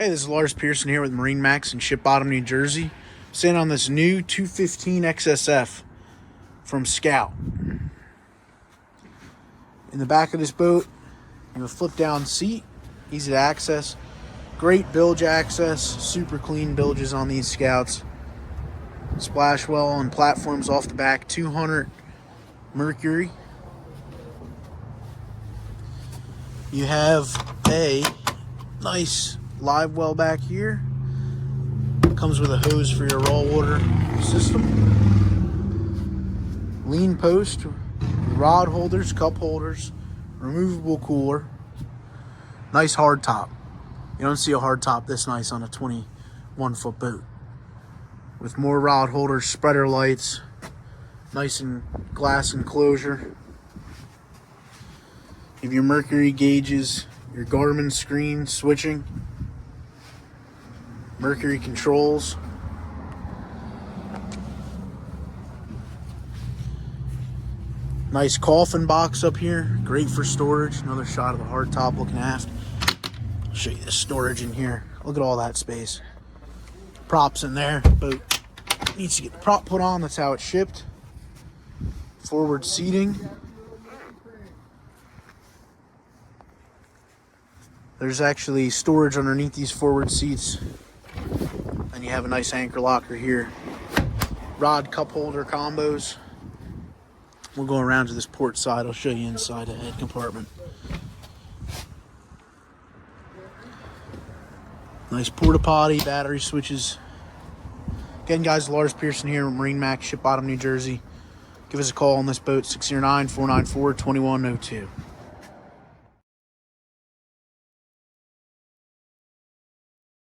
Hey, this is Lars Pearson here with MarineMax in Ship Bottom, New Jersey. Sitting on this new 215 XSF from Scout. In the back of this boat, you have a flip-down seat, easy to access. Great bilge access, super clean bilges on these Scouts. Splash well and platforms off the back, 200 mercury. You have a nice live well back here. Comes with a hose for your raw water system. Lean post, rod holders, cup holders, removable cooler. Nice hard top. You don't see a hard top this nice on a 21-foot boat. With more rod holders, spreader lights, nice and glass enclosure. You have your mercury gauges, your Garmin screen switching, mercury controls. Nice coffin box up here, great for storage. Another shot of the hard top looking aft. I'll show you the storage in here. Look at all that space. Props in there. Boat needs to get the prop put on. That's how it's shipped. Forward seating. There's actually storage underneath these forward seats. And you have a nice anchor locker here. Rod cup holder combos. We'll go around to this port side. I'll show you inside the head compartment. Nice porta potty, battery switches. Again, guys, Lars Pearson here at MarineMax, Ship Bottom, New Jersey. Give us a call on this boat, 609-494-2102.